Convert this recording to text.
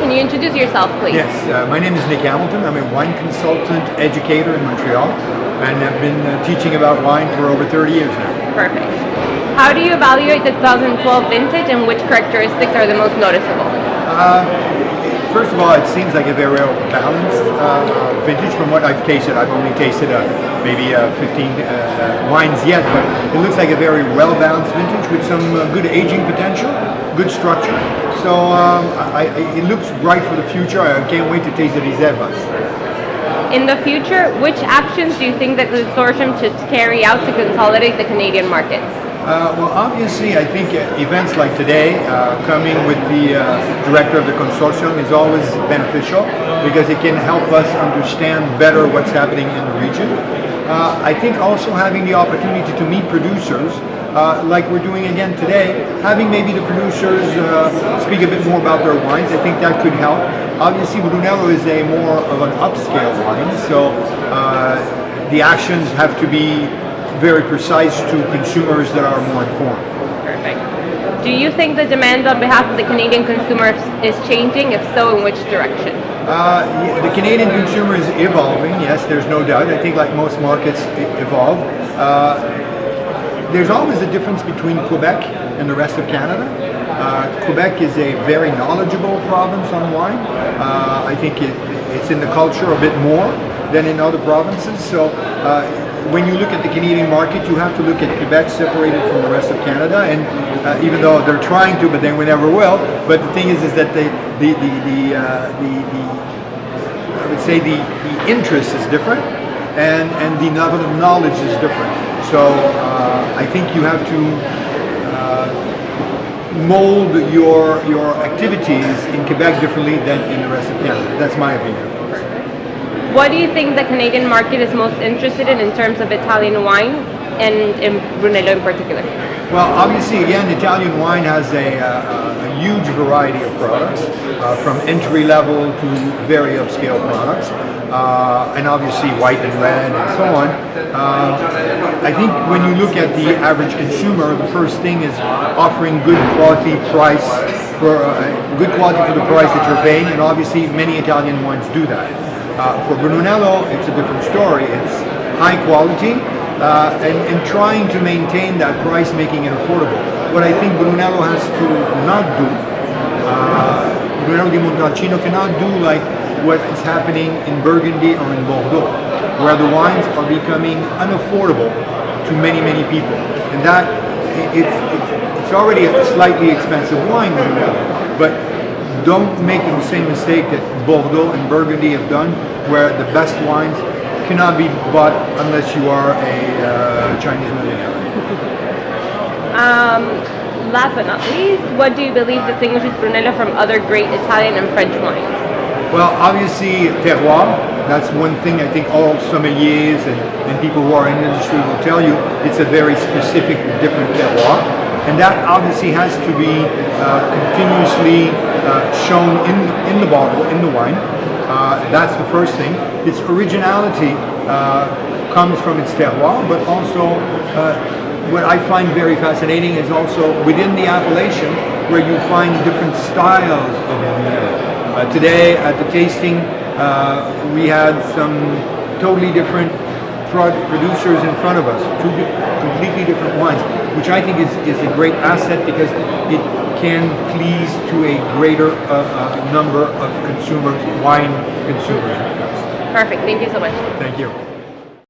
Can you introduce yourself, please? Yes, my name is Nick Hamilton. I'm a wine consultant educator in Montreal, and I've been teaching about wine for over 30 years now. Perfect. How do you evaluate the 2012 vintage, and which characteristics are the most noticeable? First of all, it seems like a very well balanced vintage from what I've tasted. I've only tasted maybe 15 wines yet, but it looks like a very well-balanced vintage with some good aging potential, good structure. So it looks bright for the future. I can't wait to taste the reservas. In the future, which actions do you think that the consortium should carry out to consolidate the Canadian market? Well, obviously, I think events like today, coming with the director of the consortium, is always beneficial because it can help us understand better what's happening in the region. I think also having the opportunity to meet producers, like we're doing again today, having maybe the producers speak a bit more about their wines, I think that could help. Obviously, Brunello is a more of an upscale wine, so the actions have to be very precise to consumers that are more informed. Perfect. Do you think the demand on behalf of the Canadian consumer is changing? If so, in which direction? The Canadian consumer is evolving, yes, there's no doubt. I think like most markets evolve. There's always a difference between Quebec and the rest of Canada. Quebec is a very knowledgeable province on wine. I think it's in the culture a bit more than in other provinces. So when you look at the Canadian market, you have to look at Quebec separated from the rest of Canada, and even though they're trying to, but they never will. But the thing is that I would say the interest is different, and the level of knowledge is different. So I think you have to mold your activities in Quebec differently than in the rest of Canada. That's my opinion. What do you think the Canadian market is most interested in terms of Italian wine, and in Brunello in particular? Well, obviously, again, Italian wine has a huge variety of products, from entry level to very upscale products, and obviously white and red and so on. I think when you look at the average consumer, the first thing is offering good quality price for good quality for the price that you're paying, and obviously many Italian wines do that. For Brunello, it's a different story. It's high quality and trying to maintain that price, making it affordable. What I think Brunello has to not do, Brunello di Montalcino cannot do like what is happening in Burgundy or in Bordeaux, where the wines are becoming unaffordable to many, many people. And that, it's already a slightly expensive wine, Brunello, but don't make the same mistake that Bordeaux and Burgundy have done, where the best wines cannot be bought unless you are a Chinese millionaire. Last but not least, what do you believe distinguishes Brunello from other great Italian and French wines? Well, obviously terroir. That's one thing I think all sommeliers and people who are in the industry will tell you. It's a very specific, different terroir. And that obviously has to be continuously shown in the bottle, in the wine. That's the first thing. Its originality comes from its terroir, but also what I find very fascinating is also within the appellation where you find different styles of Brunello. Today at the tasting, we had some totally different producers in front of us, two completely different wines, which I think is a great asset because it can please to a greater number of consumers, wine consumers. Perfect. Thank you so much. Thank you.